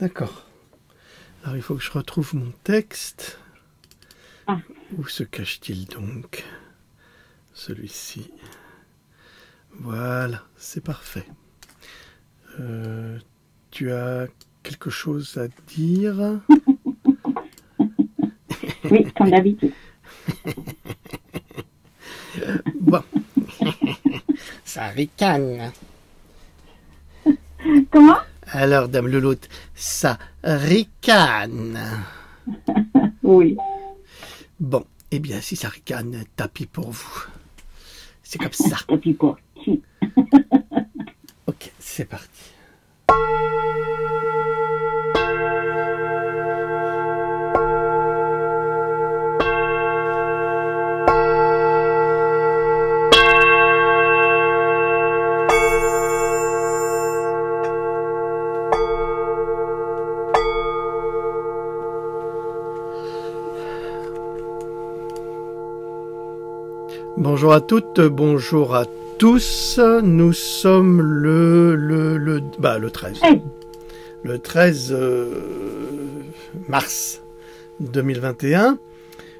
D'accord. Alors il faut que je retrouve mon texte. Ah. Où se cache-t-il donc? Celui-ci. Voilà, c'est parfait. Tu as quelque chose à dire? Oui, comme d'habitude. Bon. Ça ricane. Comment? Alors, Dame Louloute, ça ricane. Oui. Bon, eh bien, si ça ricane, tapis pour vous. C'est comme ça. Tapis pour qui? Ok, c'est parti. Bonjour à toutes, bonjour à tous. Nous sommes le 13. Le 13 mars 2021.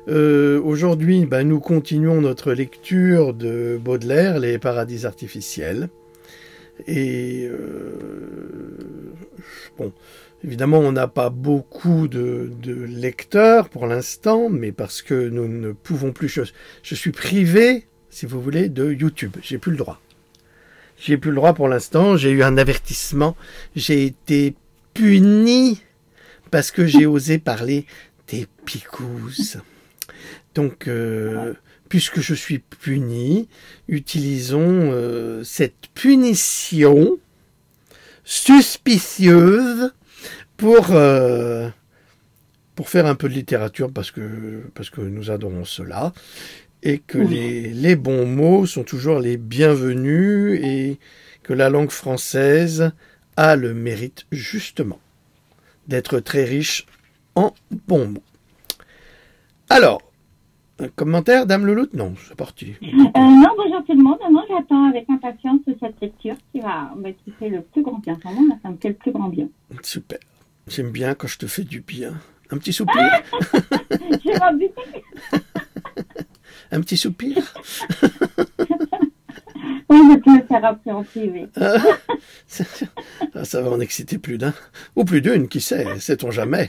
Aujourd'hui, nous continuons notre lecture de Baudelaire, Les paradis artificiels. Et bon, évidemment, on n'a pas beaucoup de lecteurs pour l'instant, mais parce que nous ne pouvons plus... Je suis privé, si vous voulez, de YouTube. J'ai plus le droit. J'ai plus le droit pour l'instant. J'ai eu un avertissement. J'ai été puni parce que j'ai osé parler des picouses. Donc, puisque je suis puni, utilisons cette punition suspicieuse pour faire un peu de littérature parce que nous adorons cela et que les bons mots sont toujours les bienvenus et que la langue française a le mérite justement d'être très riche en bons mots. Alors, un commentaire, Dame Louloute? Non, c'est parti. Non, bonjour tout le monde. Non, j'attends avec impatience cette lecture qui fait le plus grand bien. Vraiment, là, ça me fait le plus grand bien. Super. J'aime bien quand je te fais du bien. Un petit soupir. Je m'en buter. Un petit soupir. Oui, je peux le faire après en privé. Ça va en exciter plus d'un. Ou plus d'une, qui sait, sait-on jamais.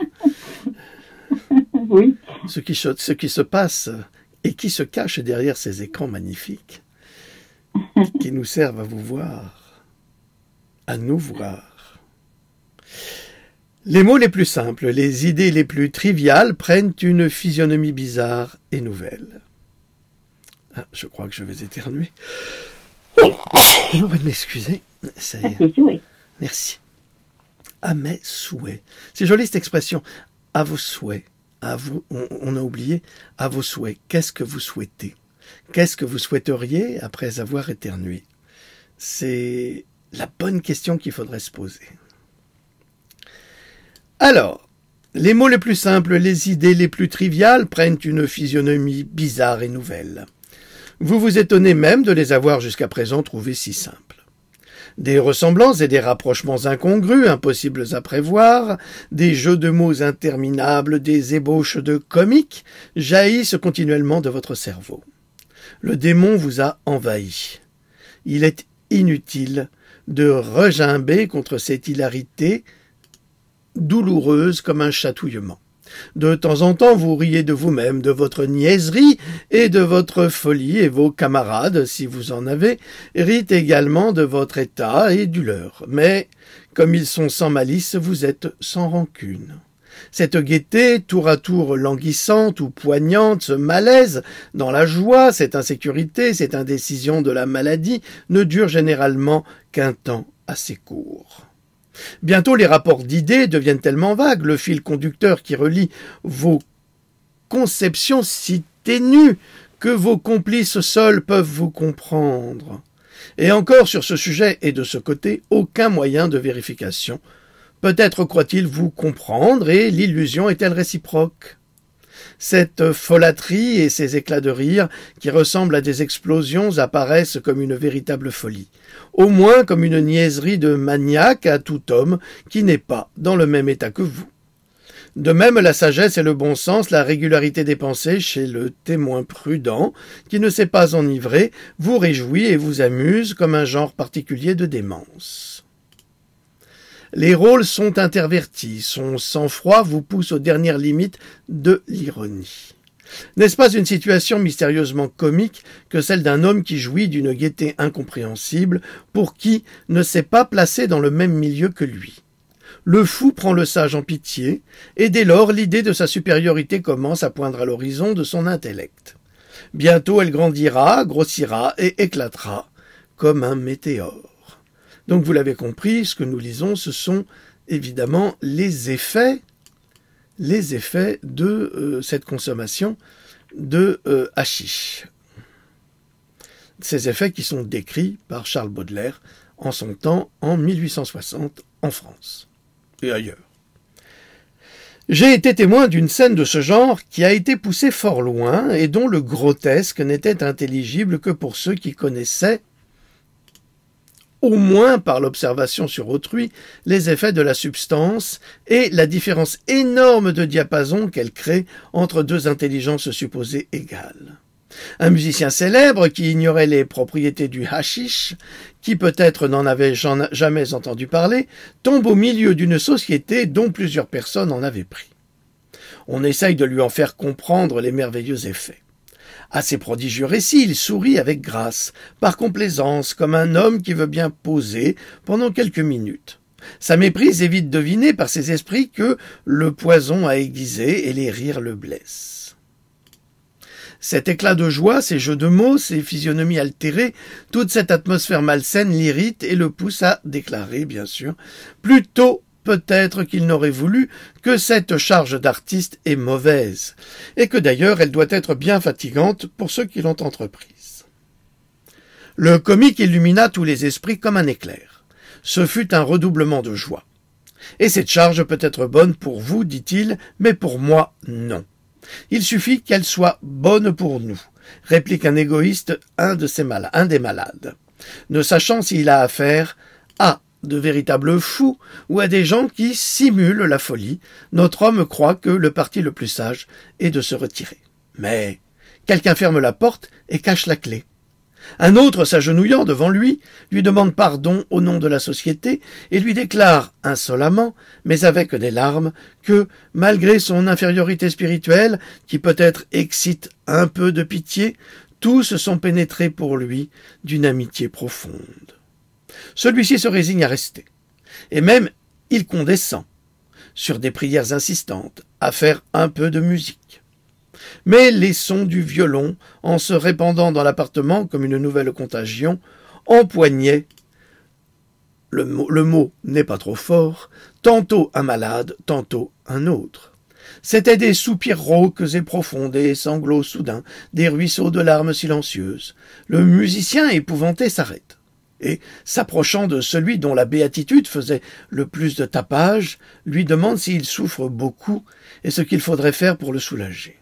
Oui. Ce qui se passe et qui se cache derrière ces écrans magnifiques qui nous servent à vous voir, à nous voir. Les mots les plus simples, les idées les plus triviales prennent une physionomie bizarre et nouvelle. Ah, je crois que je vais éternuer. On va m'excuser. Merci. À mes souhaits. C'est joli cette expression. À vos souhaits. À vous, on a oublié. À vos souhaits. Qu'est-ce que vous souhaitez? Qu'est-ce que vous souhaiteriez après avoir éternué? C'est la bonne question qu'il faudrait se poser. Alors, les mots les plus simples, les idées les plus triviales prennent une physionomie bizarre et nouvelle. Vous vous étonnez même de les avoir jusqu'à présent trouvés si simples. Des ressemblances et des rapprochements incongrus, impossibles à prévoir, des jeux de mots interminables, des ébauches de comiques jaillissent continuellement de votre cerveau. Le démon vous a envahi. Il est inutile de regimber contre cette hilarité douloureuse comme un chatouillement. De temps en temps, vous riez de vous-même, de votre niaiserie et de votre folie, et vos camarades, si vous en avez, rient également de votre état et du leur. Mais, comme ils sont sans malice, vous êtes sans rancune. Cette gaieté, tour à tour languissante ou poignante, ce malaise dans la joie, cette insécurité, cette indécision de la maladie, ne dure généralement qu'un temps assez court. Bientôt les rapports d'idées deviennent tellement vagues, le fil conducteur qui relie vos conceptions si ténues que vos complices seuls peuvent vous comprendre. Et encore sur ce sujet et de ce côté, aucun moyen de vérification. Peut-être croit-il vous comprendre et l'illusion est-elle réciproque? Cette folâtrie et ces éclats de rire qui ressemblent à des explosions apparaissent comme une véritable folie, au moins comme une niaiserie de maniaque à tout homme qui n'est pas dans le même état que vous. De même, la sagesse et le bon sens, la régularité des pensées chez le témoin prudent, qui ne s'est pas enivré, vous réjouit et vous amuse comme un genre particulier de démence. Les rôles sont intervertis, son sang-froid vous pousse aux dernières limites de l'ironie. N'est-ce pas une situation mystérieusement comique que celle d'un homme qui jouit d'une gaieté incompréhensible pour qui ne s'est pas placé dans le même milieu que lui? Le fou prend le sage en pitié, et dès lors l'idée de sa supériorité commence à poindre à l'horizon de son intellect. Bientôt elle grandira, grossira et éclatera comme un météore. Donc vous l'avez compris, ce que nous lisons, ce sont évidemment les effets de cette consommation de hashish. Ces effets qui sont décrits par Charles Baudelaire en son temps, en 1860, en France et ailleurs. J'ai été témoin d'une scène de ce genre qui a été poussée fort loin et dont le grotesque n'était intelligible que pour ceux qui connaissaient, au moins par l'observation sur autrui, les effets de la substance et la différence énorme de diapason qu'elle crée entre deux intelligences supposées égales. Un musicien célèbre qui ignorait les propriétés du hashish, qui peut-être n'en avait jamais entendu parler, tombe au milieu d'une société dont plusieurs personnes en avaient pris. On essaye de lui en faire comprendre les merveilleux effets. À ces prodigieux récits, il sourit avec grâce, par complaisance, comme un homme qui veut bien poser pendant quelques minutes. Sa méprise est vite devinée par ses esprits que le poison a aiguisé et les rires le blessent. Cet éclat de joie, ces jeux de mots, ces physionomies altérées, toute cette atmosphère malsaine l'irrite et le pousse à déclarer, bien sûr, plutôt peut-être qu'il n'aurait voulu que cette charge d'artiste est mauvaise, et que d'ailleurs elle doit être bien fatigante pour ceux qui l'ont entreprise. Le comique illumina tous les esprits comme un éclair. Ce fut un redoublement de joie. Et cette charge peut être bonne pour vous, dit-il, mais pour moi, non. Il suffit qu'elle soit bonne pour nous, réplique un égoïste, un des malades, ne sachant s'il a affaire à de véritables fous ou à des gens qui simulent la folie. Notre homme croit que le parti le plus sage est de se retirer. Mais quelqu'un ferme la porte et cache la clé. Un autre, s'agenouillant devant lui demande pardon au nom de la société et lui déclare insolemment, mais avec des larmes, que, malgré son infériorité spirituelle, qui peut-être excite un peu de pitié, tous sont pénétrés pour lui d'une amitié profonde. Celui-ci se résigne à rester, et même il condescend, sur des prières insistantes, à faire un peu de musique. Mais les sons du violon, en se répandant dans l'appartement comme une nouvelle contagion, empoignaient, le mot n'est pas trop fort, tantôt un malade, tantôt un autre. C'étaient des soupirs rauques et profonds, des sanglots soudains, des ruisseaux de larmes silencieuses. Le musicien épouvanté s'arrête, et, s'approchant de celui dont la béatitude faisait le plus de tapage, lui demande s'il souffre beaucoup et ce qu'il faudrait faire pour le soulager.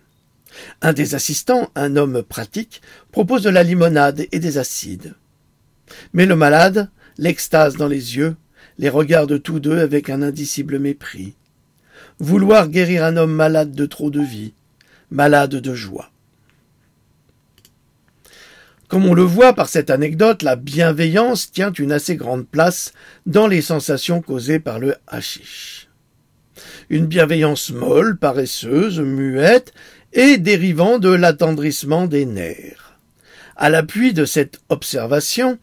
Un des assistants, un homme pratique, propose de la limonade et des acides. Mais le malade, l'extase dans les yeux, les regarde tous deux avec un indicible mépris. Vouloir guérir un homme malade de trop de vie, malade de joie. Comme on le voit par cette anecdote, la bienveillance tient une assez grande place dans les sensations causées par le hashish. Une bienveillance molle, paresseuse, muette, et dérivant de l'attendrissement des nerfs. À l'appui de cette observation,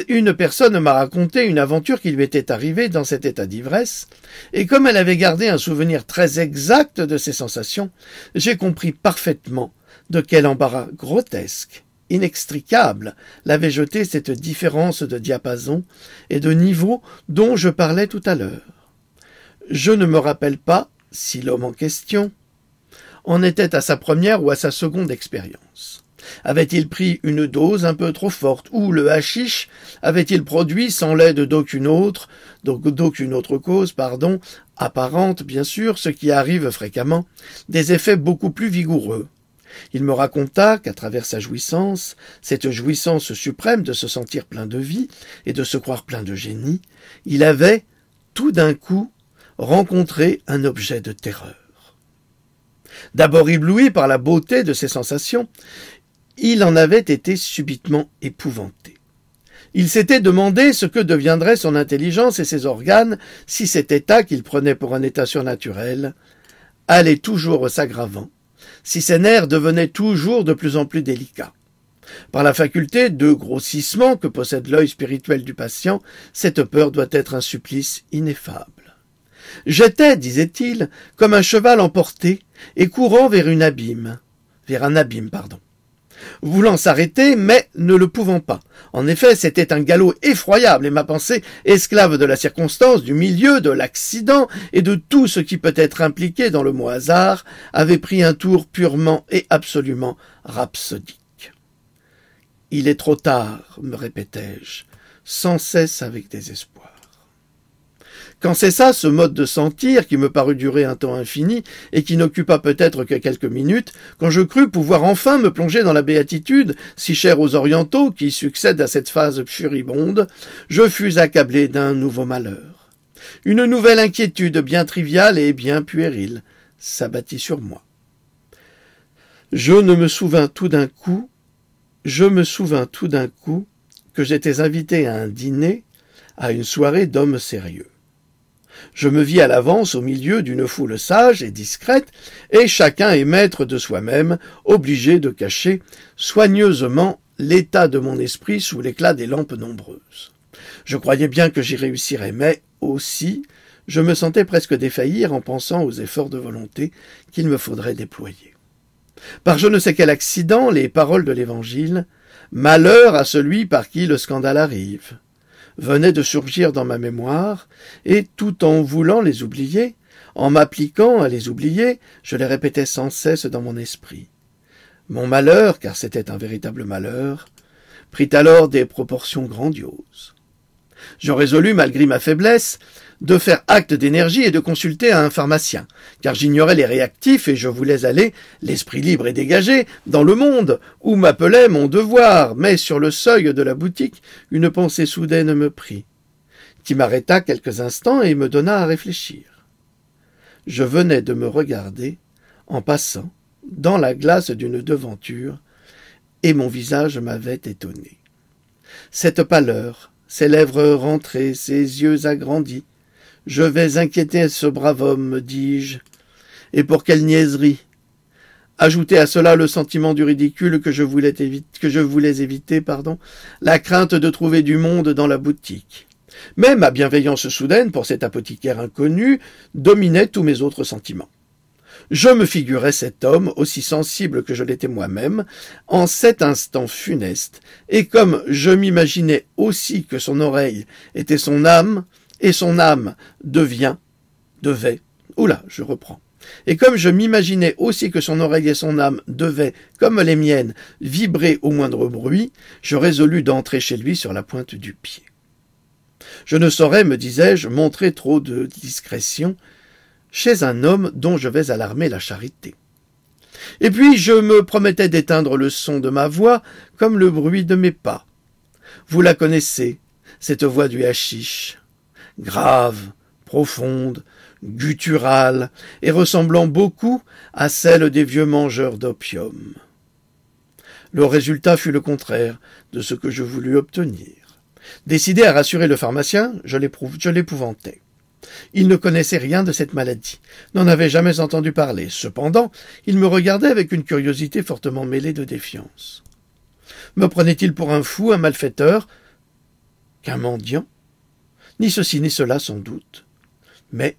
une personne m'a raconté une aventure qui lui était arrivée dans cet état d'ivresse, et comme elle avait gardé un souvenir très exact de ses sensations, j'ai compris parfaitement de quel embarras grotesque, inextricable, l'avait jeté cette différence de diapason et de niveau dont je parlais tout à l'heure. Je ne me rappelle pas si l'homme en question en était à sa première ou à sa seconde expérience. Avait-il pris une dose un peu trop forte, ou le hashish avait-il produit, sans l'aide d'aucune autre cause, apparente bien sûr, ce qui arrive fréquemment, des effets beaucoup plus vigoureux. Il me raconta qu'à travers sa jouissance, cette jouissance suprême de se sentir plein de vie et de se croire plein de génie, il avait, tout d'un coup, rencontré un objet de terreur. D'abord ébloui par la beauté de ses sensations, il en avait été subitement épouvanté. Il s'était demandé ce que deviendraient son intelligence et ses organes si cet état qu'il prenait pour un état surnaturel allait toujours s'aggravant, si ses nerfs devenaient toujours de plus en plus délicats. Par la faculté de grossissement que possède l'œil spirituel du patient, cette peur doit être un supplice ineffable. J'étais, disait-il, comme un cheval emporté et courant vers un abîme, voulant s'arrêter, mais ne le pouvant pas. En effet, c'était un galop effroyable, et ma pensée, esclave de la circonstance, du milieu, de l'accident, et de tout ce qui peut être impliqué dans le mot hasard, avait pris un tour purement et absolument rhapsodique. « Il est trop tard, me répétais-je, sans cesse avec désespoir. Quand cessa ce mode de sentir qui me parut durer un temps infini et qui n'occupa peut-être que quelques minutes, quand je crus pouvoir enfin me plonger dans la béatitude, si chère aux orientaux, qui succède à cette phase furibonde, je fus accablé d'un nouveau malheur. Une nouvelle inquiétude bien triviale et bien puérile s'abattit sur moi. Je me souvins tout d'un coup que j'étais invité à un dîner, à une soirée d'hommes sérieux. Je me vis à l'avance au milieu d'une foule sage et discrète, et chacun est maître de soi-même, obligé de cacher soigneusement l'état de mon esprit sous l'éclat des lampes nombreuses. Je croyais bien que j'y réussirais, mais aussi je me sentais presque défaillir en pensant aux efforts de volonté qu'il me faudrait déployer. Par je ne sais quel accident, les paroles de l'Évangile « Malheur à celui par qui le scandale arrive » venaient de surgir dans ma mémoire, et tout en voulant les oublier, en m'appliquant à les oublier, je les répétais sans cesse dans mon esprit. Mon malheur, car c'était un véritable malheur, prit alors des proportions grandioses. Je résolus, malgré ma faiblesse, de faire acte d'énergie et de consulter un pharmacien, car j'ignorais les réactifs et je voulais aller, l'esprit libre et dégagé, dans le monde, où m'appelait mon devoir, mais sur le seuil de la boutique, une pensée soudaine me prit, qui m'arrêta quelques instants et me donna à réfléchir. Je venais de me regarder, en passant, dans la glace d'une devanture, et mon visage m'avait étonné. Cette pâleur, ses lèvres rentrées, ses yeux agrandis, je vais inquiéter ce brave homme, me dis-je, et pour quelle niaiserie. Ajouter à cela le sentiment du ridicule que je voulais éviter, la crainte de trouver du monde dans la boutique. Mais ma bienveillance soudaine pour cet apothicaire inconnu dominait tous mes autres sentiments. Je me figurais cet homme, aussi sensible que je l'étais moi-même, en cet instant funeste, et comme je m'imaginais aussi que son oreille était son âme, et son âme Et comme je m'imaginais aussi que son oreille et son âme devaient, comme les miennes, vibrer au moindre bruit, je résolus d'entrer chez lui sur la pointe du pied. Je ne saurais, me disais-je, montrer trop de discrétion chez un homme dont je vais alarmer la charité. Et puis je me promettais d'éteindre le son de ma voix comme le bruit de mes pas. Vous la connaissez, cette voix du haschisch, grave, profonde, gutturale, et ressemblant beaucoup à celle des vieux mangeurs d'opium. Le résultat fut le contraire de ce que je voulus obtenir. Décidé à rassurer le pharmacien, je l'épouvantais. Il ne connaissait rien de cette maladie, n'en avait jamais entendu parler. Cependant, il me regardait avec une curiosité fortement mêlée de défiance. Me prenait-il pour un fou, un malfaiteur, qu'un mendiant? Ni ceci ni cela sans doute. Mais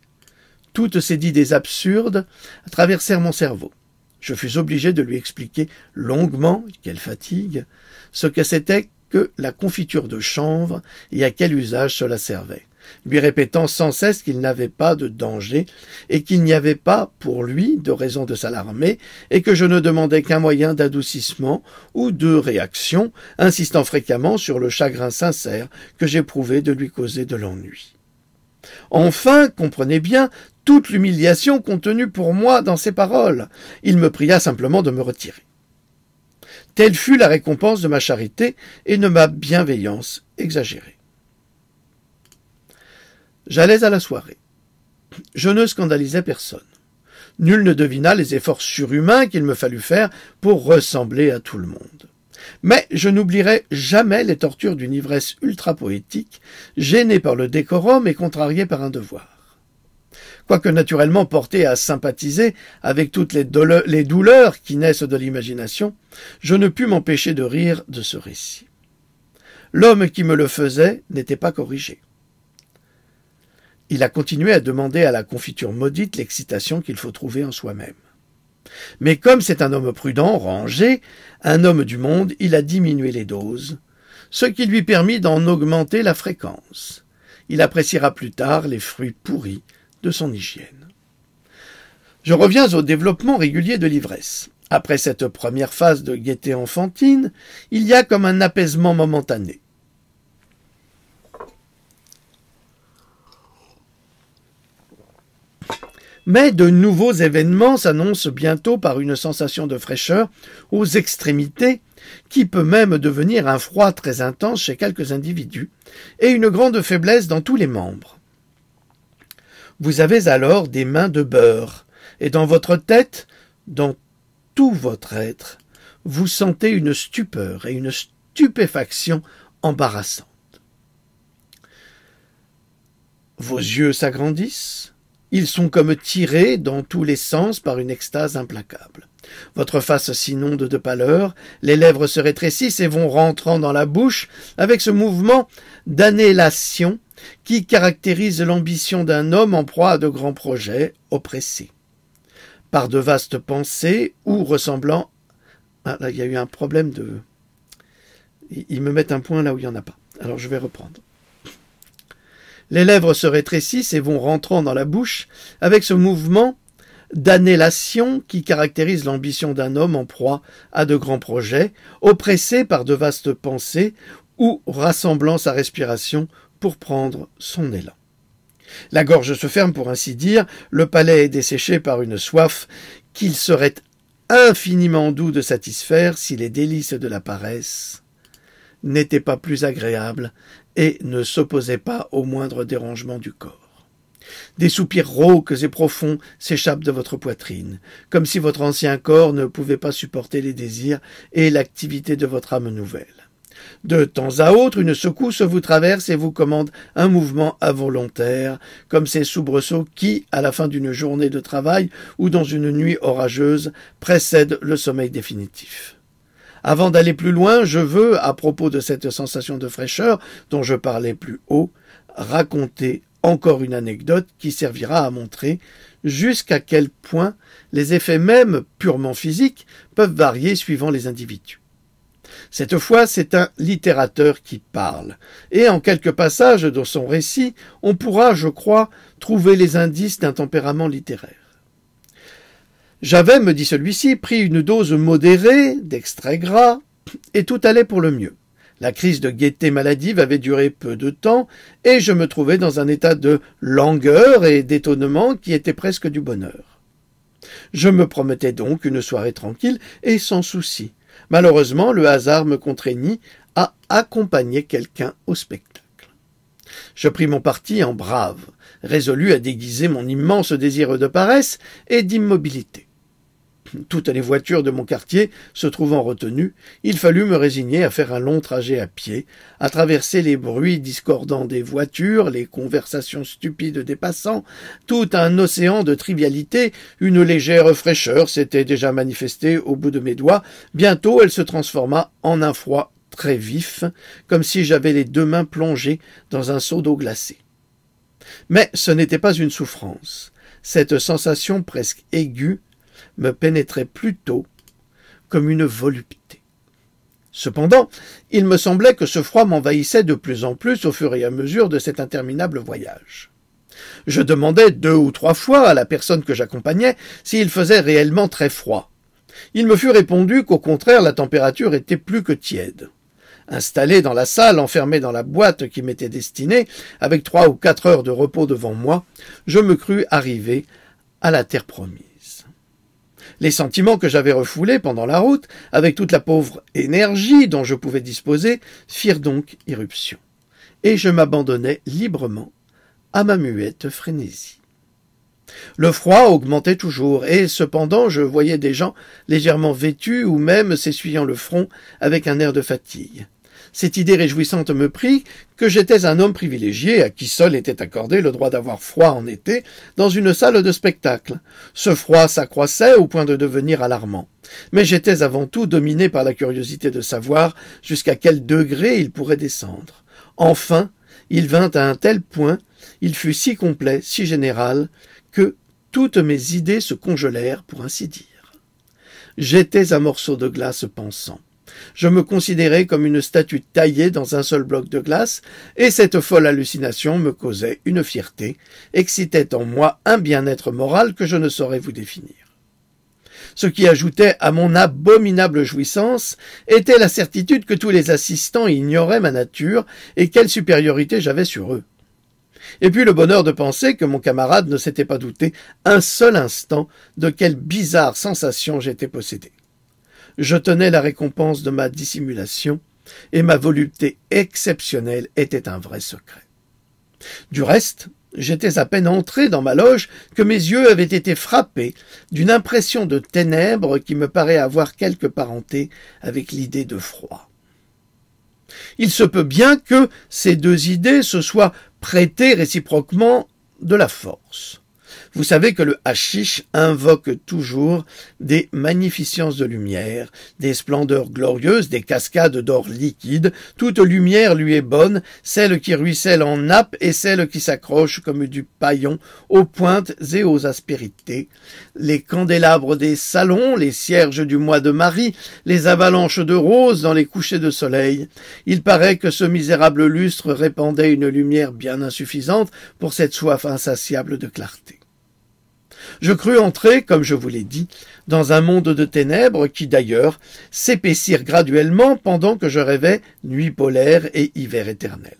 toutes ces idées absurdes traversèrent mon cerveau. Je fus obligé de lui expliquer longuement, quelle fatigue, ce que c'était que la confiture de chanvre et à quel usage cela servait, lui répétant sans cesse qu'il n'avait pas de danger et qu'il n'y avait pas, pour lui, de raison de s'alarmer et que je ne demandais qu'un moyen d'adoucissement ou de réaction, insistant fréquemment sur le chagrin sincère que j'éprouvais de lui causer de l'ennui. Enfin, comprenez bien toute l'humiliation contenue pour moi dans ces paroles. Il me pria simplement de me retirer. Telle fut la récompense de ma charité et de ma bienveillance exagérée. J'allais à la soirée. Je ne scandalisais personne. Nul ne devina les efforts surhumains qu'il me fallut faire pour ressembler à tout le monde. Mais je n'oublierai jamais les tortures d'une ivresse ultra-poétique, gênée par le décorum et contrariée par un devoir. Quoique naturellement porté à sympathiser avec toutes les douleurs qui naissent de l'imagination, je ne pus m'empêcher de rire de ce récit. L'homme qui me le faisait n'était pas corrigé. Il a continué à demander à la confiture maudite l'excitation qu'il faut trouver en soi-même. Mais comme c'est un homme prudent, rangé, un homme du monde, il a diminué les doses, ce qui lui permit d'en augmenter la fréquence. Il appréciera plus tard les fruits pourris de son hygiène. Je reviens au développement régulier de l'ivresse. Après cette première phase de gaieté enfantine, il y a comme un apaisement momentané. Mais de nouveaux événements s'annoncent bientôt par une sensation de fraîcheur aux extrémités qui peut même devenir un froid très intense chez quelques individus et une grande faiblesse dans tous les membres. Vous avez alors des mains de beurre et dans votre tête, dans tout votre être, vous sentez une stupeur et une stupéfaction embarrassantes. Vos yeux s'agrandissent. Ils sont comme tirés dans tous les sens par une extase implacable. Votre face s'inonde de pâleur, les lèvres se rétrécissent et vont rentrant dans la bouche avec ce mouvement d'annihilation qui caractérise l'ambition d'un homme en proie à de grands projets, oppressé par de vastes pensées ou ressemblant... Ah, là, il y a eu un problème de... Ils me mettent un point là où il n'y en a pas. Alors je vais reprendre. Les lèvres se rétrécissent et vont rentrant dans la bouche avec ce mouvement d'annihilation qui caractérise l'ambition d'un homme en proie à de grands projets, oppressé par de vastes pensées ou rassemblant sa respiration pour prendre son élan. La gorge se ferme pour ainsi dire, le palais est desséché par une soif qu'il serait infiniment doux de satisfaire si les délices de la paresse n'étaient pas plus agréables et ne s'opposaient pas au moindre dérangement du corps. Des soupirs rauques et profonds s'échappent de votre poitrine, comme si votre ancien corps ne pouvait pas supporter les désirs et l'activité de votre âme nouvelle. De temps à autre, une secousse vous traverse et vous commande un mouvement involontaire, comme ces soubresauts qui, à la fin d'une journée de travail ou dans une nuit orageuse, précèdent le sommeil définitif. Avant d'aller plus loin, je veux, à propos de cette sensation de fraîcheur dont je parlais plus haut, raconter encore une anecdote qui servira à montrer jusqu'à quel point les effets même purement physiques peuvent varier suivant les individus. Cette fois, c'est un littérateur qui parle, et en quelques passages de son récit, on pourra, je crois, trouver les indices d'un tempérament littéraire. J'avais, me dit celui-ci, pris une dose modérée d'extrait gras, et tout allait pour le mieux. La crise de gaieté maladive avait duré peu de temps, et je me trouvais dans un état de langueur et d'étonnement qui était presque du bonheur. Je me promettais donc une soirée tranquille et sans souci. Malheureusement, le hasard me contraignit à accompagner quelqu'un au spectacle. Je pris mon parti en brave, résolu à déguiser mon immense désir de paresse et d'immobilité. Toutes les voitures de mon quartier se trouvant retenues, il fallut me résigner à faire un long trajet à pied, à traverser les bruits discordants des voitures, les conversations stupides des passants, tout un océan de trivialités. Une légère fraîcheur s'était déjà manifestée au bout de mes doigts. Bientôt, elle se transforma en un froid très vif, comme si j'avais les deux mains plongées dans un seau d'eau glacée. Mais ce n'était pas une souffrance. Cette sensation presque aiguë me pénétrait plutôt comme une volupté. Cependant, il me semblait que ce froid m'envahissait de plus en plus au fur et à mesure de cet interminable voyage. Je demandai 2 ou 3 fois à la personne que j'accompagnais s'il faisait réellement très froid. Il me fut répondu qu'au contraire la température était plus que tiède. Installé dans la salle, enfermé dans la boîte qui m'était destinée, avec 3 ou 4 heures de repos devant moi, je me crus arrivé à la terre promise. Les sentiments que j'avais refoulés pendant la route, avec toute la pauvre énergie dont je pouvais disposer, firent donc irruption, et je m'abandonnai librement à ma muette frénésie. Le froid augmentait toujours, et cependant je voyais des gens légèrement vêtus ou même s'essuyant le front avec un air de fatigue. Cette idée réjouissante me prit que j'étais un homme privilégié à qui seul était accordé le droit d'avoir froid en été dans une salle de spectacle. Ce froid s'accroissait au point de devenir alarmant. Mais j'étais avant tout dominé par la curiosité de savoir jusqu'à quel degré il pourrait descendre. Enfin, il vint à un tel point, il fut si complet, si général, que toutes mes idées se congelèrent, pour ainsi dire. J'étais un morceau de glace pensant. Je me considérais comme une statue taillée dans un seul bloc de glace, et cette folle hallucination me causait une fierté, excitait en moi un bien-être moral que je ne saurais vous définir. Ce qui ajoutait à mon abominable jouissance était la certitude que tous les assistants ignoraient ma nature et quelle supériorité j'avais sur eux. Et puis le bonheur de penser que mon camarade ne s'était pas douté un seul instant de quelle bizarre sensation j'étais possédé. Je tenais la récompense de ma dissimulation, et ma volupté exceptionnelle était un vrai secret. Du reste, j'étais à peine entré dans ma loge que mes yeux avaient été frappés d'une impression de ténèbres qui me paraît avoir quelque parenté avec l'idée de froid. Il se peut bien que ces deux idées se soient prêtées réciproquement de la force. Vous savez que le hashish invoque toujours des magnificences de lumière, des splendeurs glorieuses, des cascades d'or liquide. Toute lumière lui est bonne, celle qui ruisselle en nappe et celle qui s'accroche comme du paillon aux pointes et aux aspérités. Les candélabres des salons, les cierges du mois de Marie, les avalanches de roses dans les couchers de soleil. Il paraît que ce misérable lustre répandait une lumière bien insuffisante pour cette soif insatiable de clarté. Je crus entrer, comme je vous l'ai dit, dans un monde de ténèbres qui, d'ailleurs, s'épaissirent graduellement pendant que je rêvais nuit polaire et hiver éternel.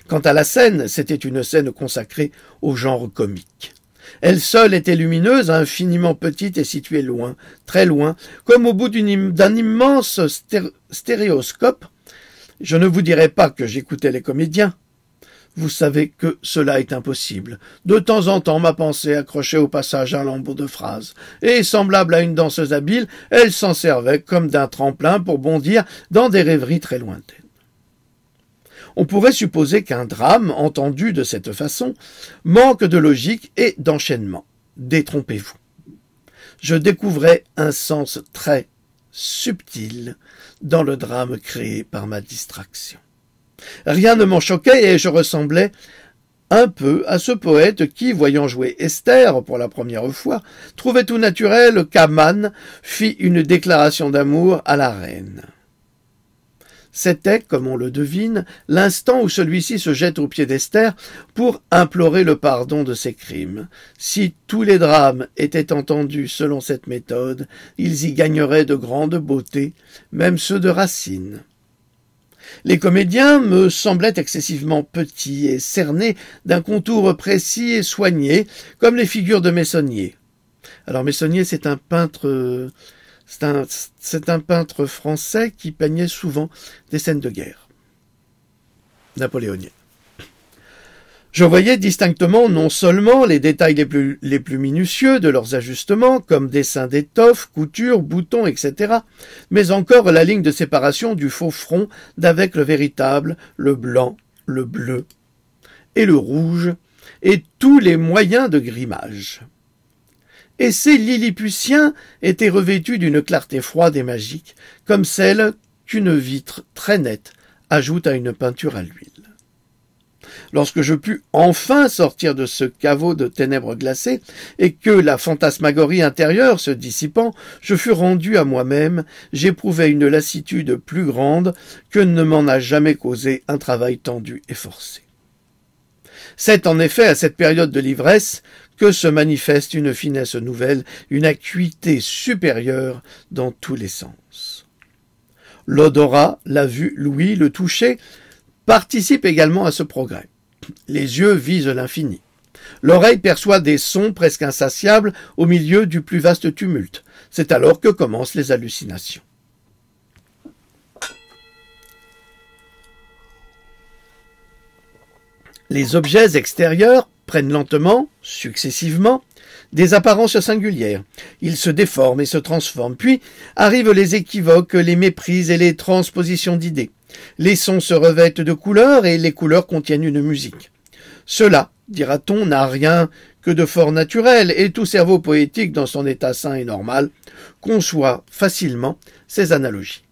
Quant à la scène, c'était une scène consacrée au genre comique. Elle seule était lumineuse, infiniment petite et située loin, très loin, comme au bout d'un immense stéréoscope. Je ne vous dirai pas que j'écoutais les comédiens. Vous savez que cela est impossible. De temps en temps, ma pensée accrochait au passage un lambeau de phrase, et, semblable à une danseuse habile, elle s'en servait comme d'un tremplin pour bondir dans des rêveries très lointaines. On pourrait supposer qu'un drame, entendu de cette façon, manque de logique et d'enchaînement. Détrompez-vous. Je découvrais un sens très subtil dans le drame créé par ma distraction. Rien ne m'en choquait et je ressemblais un peu à ce poète qui, voyant jouer Esther pour la première fois, trouvait tout naturel qu'Aman fît une déclaration d'amour à la reine. C'était, comme on le devine, l'instant où celui-ci se jette aux pieds d'Esther pour implorer le pardon de ses crimes. Si tous les drames étaient entendus selon cette méthode, ils y gagneraient de grande beauté, même ceux de Racine. Les comédiens me semblaient excessivement petits et cernés d'un contour précis et soigné, comme les figures de Meissonnier. Alors Meissonnier, c'est un peintre français qui peignait souvent des scènes de guerre napoléoniennes. Je voyais distinctement non seulement les détails les plus minutieux de leurs ajustements, comme dessins d'étoffes, coutures, boutons, etc., mais encore la ligne de séparation du faux front d'avec le véritable, le blanc, le bleu et le rouge, et tous les moyens de grimage. Et ces Lilliputiens étaient revêtus d'une clarté froide et magique, comme celle qu'une vitre très nette ajoute à une peinture à l'huile. Lorsque je pus enfin sortir de ce caveau de ténèbres glacées, et que la fantasmagorie intérieure se dissipant, je fus rendu à moi-même, j'éprouvais une lassitude plus grande que ne m'en a jamais causé un travail tendu et forcé. C'est en effet à cette période de l'ivresse que se manifeste une finesse nouvelle, une acuité supérieure dans tous les sens. L'odorat, la vue, l'ouïe, le toucher participent également à ce progrès. Les yeux visent l'infini. L'oreille perçoit des sons presque insatiables au milieu du plus vaste tumulte. C'est alors que commencent les hallucinations. Les objets extérieurs prennent lentement, successivement, des apparences singulières. Ils se déforment et se transforment. Puis arrivent les équivoques, les méprises et les transpositions d'idées. Les sons se revêtent de couleurs et les couleurs contiennent une musique. Cela, dira-t-on, n'a rien que de fort naturel et tout cerveau poétique dans son état sain et normal conçoit facilement ces analogies.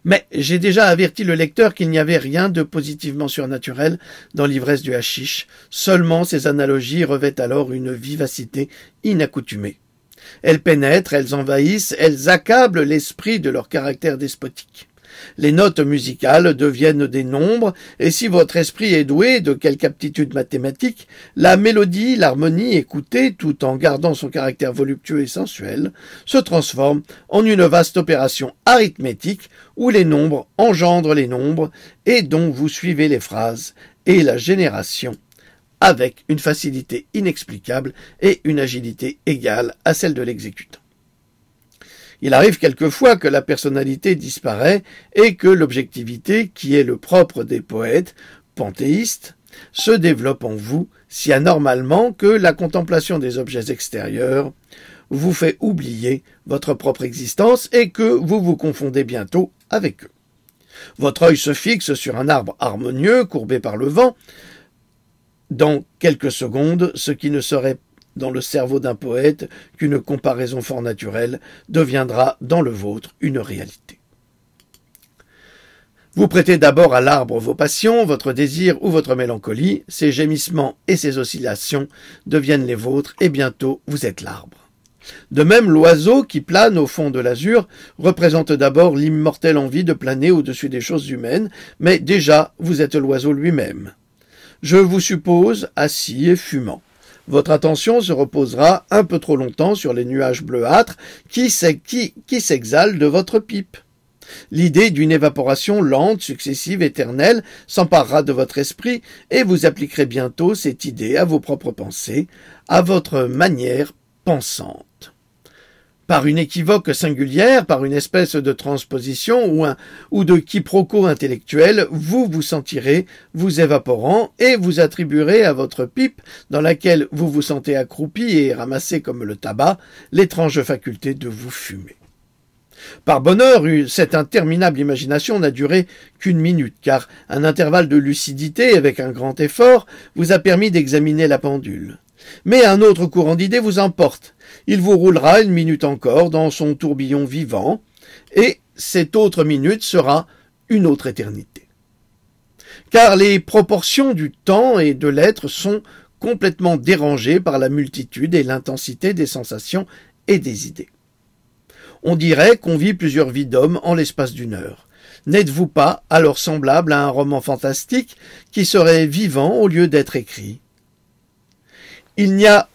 Mais j'ai déjà averti le lecteur qu'il n'y avait rien de positivement surnaturel dans l'ivresse du hashish. Seulement ces analogies revêtent alors une vivacité inaccoutumée. Elles pénètrent, elles envahissent, elles accablent l'esprit de leur caractère despotique. Les notes musicales deviennent des nombres, et si votre esprit est doué de quelque aptitude mathématique, la mélodie, l'harmonie écoutée, tout en gardant son caractère voluptueux et sensuel, se transforme en une vaste opération arithmétique où les nombres engendrent les nombres et dont vous suivez les phrases et la génération avec une facilité inexplicable et une agilité égale à celle de l'exécutant. Il arrive quelquefois que la personnalité disparaît et que l'objectivité, qui est le propre des poètes panthéistes, se développe en vous si anormalement que la contemplation des objets extérieurs vous fait oublier votre propre existence et que vous vous confondez bientôt avec eux. Votre œil se fixe sur un arbre harmonieux, courbé par le vent. Dans quelques secondes, ce qui ne serait dans le cerveau d'un poète qu'une comparaison fort naturelle deviendra dans le vôtre une réalité. Vous prêtez d'abord à l'arbre vos passions, votre désir ou votre mélancolie, ces gémissements et ces oscillations deviennent les vôtres et bientôt vous êtes l'arbre. De même, l'oiseau qui plane au fond de l'azur représente d'abord l'immortelle envie de planer au-dessus des choses humaines, mais déjà vous êtes l'oiseau lui-même. Je vous suppose assis et fumant. Votre attention se reposera un peu trop longtemps sur les nuages bleuâtres qui s'exhalent de votre pipe. L'idée d'une évaporation lente, successive, éternelle s'emparera de votre esprit et vous appliquerez bientôt cette idée à vos propres pensées, à votre manière pensante. Par une équivoque singulière, par une espèce de transposition ou de quiproquo intellectuel, vous vous sentirez vous évaporant et vous attribuerez à votre pipe, dans laquelle vous vous sentez accroupi et ramassé comme le tabac, l'étrange faculté de vous fumer. Par bonheur, cette interminable imagination n'a duré qu'une minute, car un intervalle de lucidité avec un grand effort vous a permis d'examiner la pendule. Mais un autre courant d'idées vous emporte. Il vous roulera une minute encore dans son tourbillon vivant, et cette autre minute sera une autre éternité. Car les proportions du temps et de l'être sont complètement dérangées par la multitude et l'intensité des sensations et des idées. On dirait qu'on vit plusieurs vies d'hommes en l'espace d'une heure. N'êtes-vous pas alors semblable à un roman fantastique qui serait vivant au lieu d'être écrit ? Il n'y a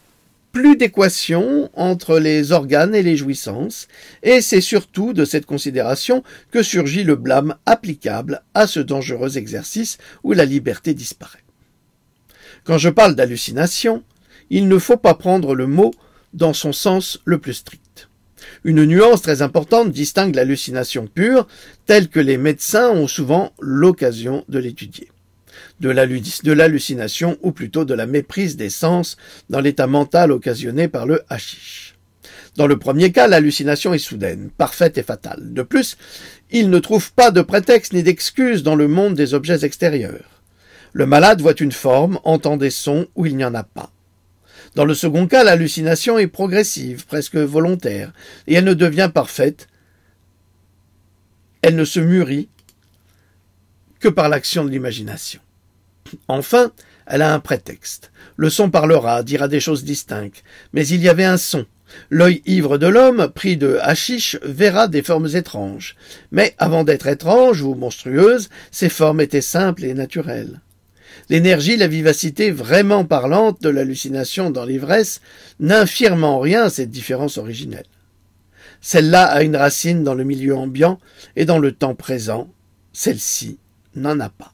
plus d'équation entre les organes et les jouissances, et c'est surtout de cette considération que surgit le blâme applicable à ce dangereux exercice où la liberté disparaît. Quand je parle d'hallucination, il ne faut pas prendre le mot dans son sens le plus strict. Une nuance très importante distingue l'hallucination pure, telle que les médecins ont souvent l'occasion de l'étudier, de l'hallucination ou plutôt de la méprise des sens dans l'état mental occasionné par le hashish. Dans le premier cas, l'hallucination est soudaine, parfaite et fatale. De plus, il ne trouve pas de prétexte ni d'excuse dans le monde des objets extérieurs. Le malade voit une forme, entend des sons où il n'y en a pas. Dans le second cas, l'hallucination est progressive, presque volontaire, et elle ne devient parfaite, elle ne se mûrit que par l'action de l'imagination. Enfin, elle a un prétexte. Le son parlera, dira des choses distinctes, mais il y avait un son. L'œil ivre de l'homme, pris de hashish, verra des formes étranges. Mais avant d'être étranges ou monstrueuses, ces formes étaient simples et naturelles. L'énergie, la vivacité vraiment parlante de l'hallucination dans l'ivresse n'infirme en rien cette différence originelle. Celle-là a une racine dans le milieu ambiant et dans le temps présent. Celle-ci n'en a pas.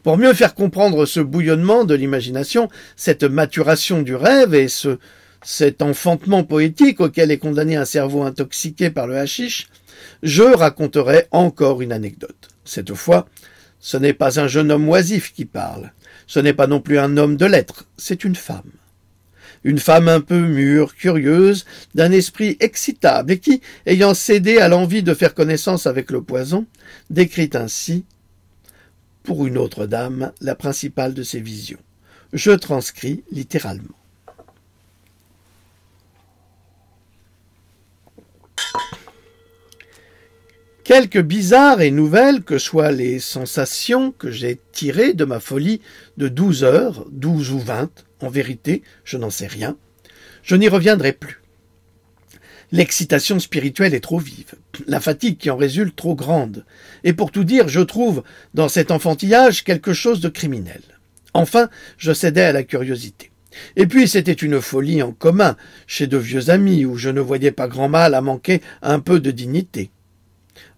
Pour mieux faire comprendre ce bouillonnement de l'imagination, cette maturation du rêve et cet enfantement poétique auquel est condamné un cerveau intoxiqué par le hashish, je raconterai encore une anecdote. Cette fois, ce n'est pas un jeune homme oisif qui parle, ce n'est pas non plus un homme de lettres, c'est une femme. Une femme un peu mûre, curieuse, d'un esprit excitable et qui, ayant cédé à l'envie de faire connaissance avec le poison, décrit ainsi, pour une autre dame, la principale de ses visions. Je transcris littéralement. Quelque bizarres et nouvelles que soient les sensations que j'ai tirées de ma folie de 12 heures, 12 ou 20, en vérité, je n'en sais rien, je n'y reviendrai plus. L'excitation spirituelle est trop vive, la fatigue qui en résulte trop grande, et pour tout dire, je trouve dans cet enfantillage quelque chose de criminel. Enfin, je cédais à la curiosité. Et puis c'était une folie en commun, chez de vieux amis, où je ne voyais pas grand mal à manquer un peu de dignité.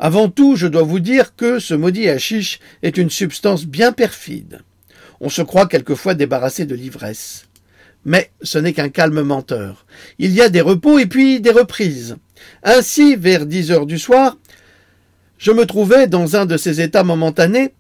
Avant tout, je dois vous dire que ce maudit hashish est une substance bien perfide. On se croit quelquefois débarrassé de l'ivresse. Mais ce n'est qu'un calme menteur. Il y a des repos et puis des reprises. Ainsi, vers 10 heures du soir, je me trouvais dans un de ces états momentanés.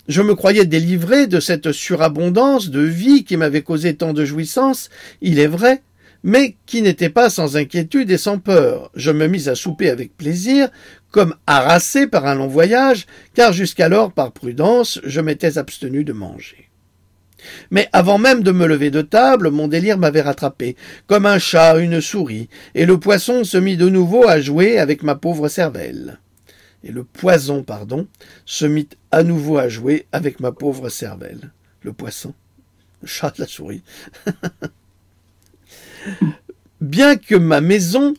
Je me croyais délivré de cette surabondance de vie qui m'avait causé tant de jouissances, il est vrai, mais qui n'était pas sans inquiétude et sans peur. Je me mis à souper avec plaisir, comme harassé par un long voyage, car jusqu'alors, par prudence, je m'étais abstenu de manger. Mais avant même de me lever de table, mon délire m'avait rattrapé, comme un chat une souris, et le poisson se mit de nouveau à jouer avec ma pauvre cervelle. Et le poison, se mit à nouveau à jouer avec ma pauvre cervelle. Le poisson, le chat, la souris. Bien que ma maison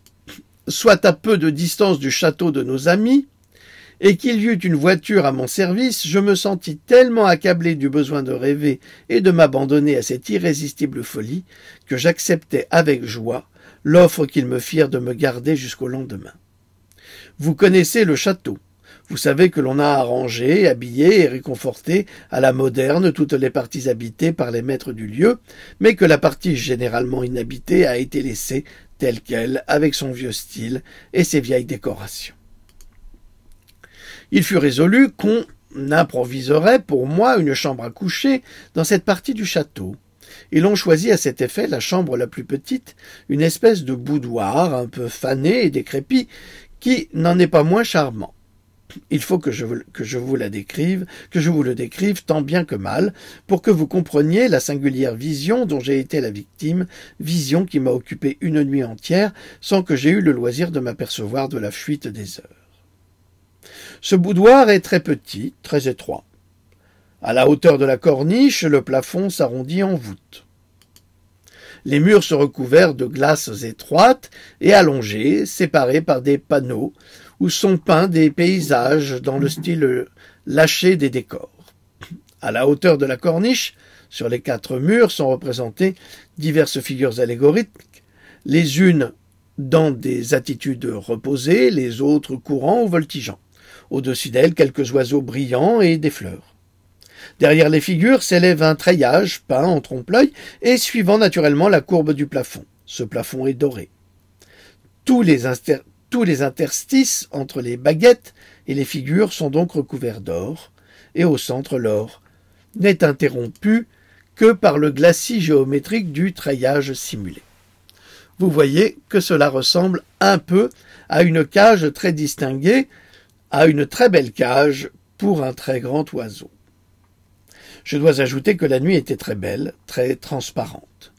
soit à peu de distance du château de nos amis, et qu'il y eût une voiture à mon service, je me sentis tellement accablé du besoin de rêver et de m'abandonner à cette irrésistible folie que j'acceptai avec joie l'offre qu'ils me firent de me garder jusqu'au lendemain. Vous connaissez le château. Vous savez que l'on a arrangé, habillé et réconforté à la moderne toutes les parties habitées par les maîtres du lieu, mais que la partie généralement inhabitée a été laissée telle qu'elle, avec son vieux style et ses vieilles décorations. Il fut résolu qu'on improviserait pour moi une chambre à coucher dans cette partie du château. Et l'on choisit à cet effet la chambre la plus petite, une espèce de boudoir un peu fané et décrépit, qui n'en est pas moins charmant. Il faut que je vous le décrive tant bien que mal, pour que vous compreniez la singulière vision dont j'ai été la victime, vision qui m'a occupé une nuit entière, sans que j'aie eu le loisir de m'apercevoir de la fuite des heures. Ce boudoir est très petit, très étroit. À la hauteur de la corniche, le plafond s'arrondit en voûte. Les murs sont recouverts de glaces étroites et allongées, séparées par des panneaux, où sont peints des paysages dans le style lâché des décors. À la hauteur de la corniche, sur les 4 murs, sont représentées diverses figures allégoriques, les unes dans des attitudes reposées, les autres courant ou voltigeant. Au-dessus d'elles, quelques oiseaux brillants et des fleurs. Derrière les figures s'élève un treillage peint en trompe-l'œil et suivant naturellement la courbe du plafond. Ce plafond est doré. Tous les interstices entre les baguettes et les figures sont donc recouverts d'or, et au centre l'or n'est interrompu que par le glacis géométrique du treillage simulé. Vous voyez que cela ressemble un peu à une cage très distinguée, à une très belle cage pour un très grand oiseau. Je dois ajouter que la nuit était très belle, très transparente.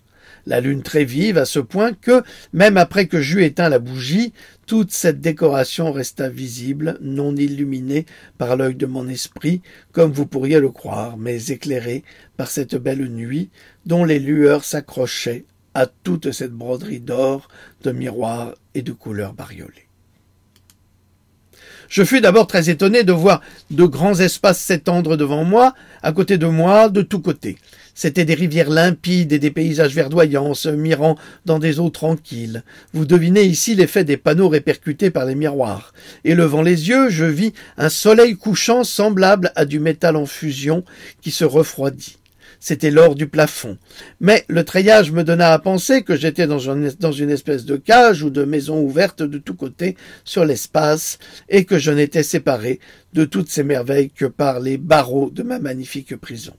La lune très vive à ce point que, même après que j'eus éteint la bougie, toute cette décoration resta visible, non illuminée par l'œil de mon esprit, comme vous pourriez le croire, mais éclairée par cette belle nuit dont les lueurs s'accrochaient à toute cette broderie d'or, de miroirs et de couleurs bariolées. Je fus d'abord très étonné de voir de grands espaces s'étendre devant moi, à côté de moi, de tous côtés. C'étaient des rivières limpides et des paysages verdoyants se mirant dans des eaux tranquilles. Vous devinez ici l'effet des panneaux répercutés par les miroirs. Et levant les yeux, je vis un soleil couchant semblable à du métal en fusion qui se refroidit. C'était l'or du plafond. Mais le treillage me donna à penser que j'étais dans une espèce de cage ou de maison ouverte de tous côtés sur l'espace et que je n'étais séparé de toutes ces merveilles que par les barreaux de ma magnifique prison.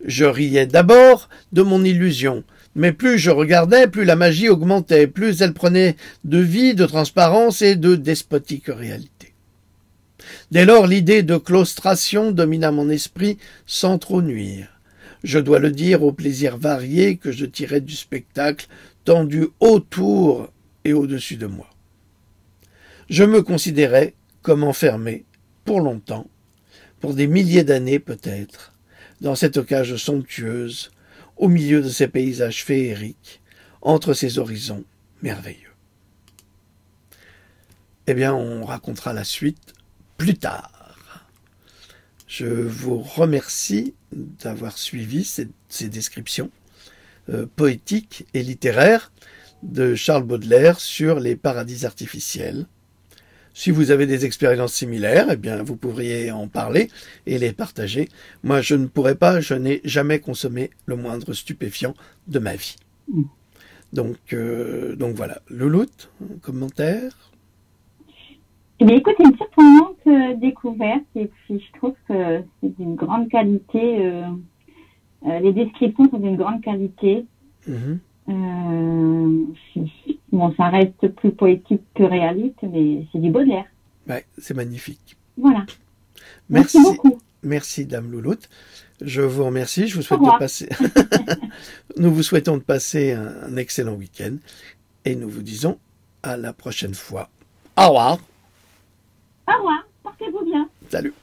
Je riais d'abord de mon illusion, mais plus je regardais, plus la magie augmentait, plus elle prenait de vie, de transparence et de despotique réalité. Dès lors, l'idée de claustration domina mon esprit sans trop nuire. Je dois le dire aux plaisirs variés que je tirais du spectacle tendu autour et au-dessus de moi. Je me considérais comme enfermé, pour longtemps, pour des milliers d'années peut-être, dans cette cage somptueuse, au milieu de ces paysages féeriques, entre ces horizons merveilleux. Eh bien, on racontera la suite plus tard. Je vous remercie d'avoir suivi ces descriptions poétiques et littéraires de Charles Baudelaire sur les paradis artificiels. Si vous avez des expériences similaires, eh bien, vous pourriez en parler et les partager. Moi, je ne pourrais pas, je n'ai jamais consommé le moindre stupéfiant de ma vie. Donc voilà. Louloute, un commentaire? Eh bien, écoute, c'est une surprenante découverte et puis je trouve que c'est d'une grande qualité. Les descriptions sont d'une grande qualité. Bon, ça reste plus poétique que réaliste, mais c'est du Baudelaire. Ouais, c'est magnifique. Voilà. Merci beaucoup. Merci, Dame Louloute. Je vous remercie. Je vous souhaite de passer. Nous vous souhaitons de passer un excellent week-end et nous vous disons à la prochaine fois. Au revoir. Au revoir. Portez-vous bien. Salut.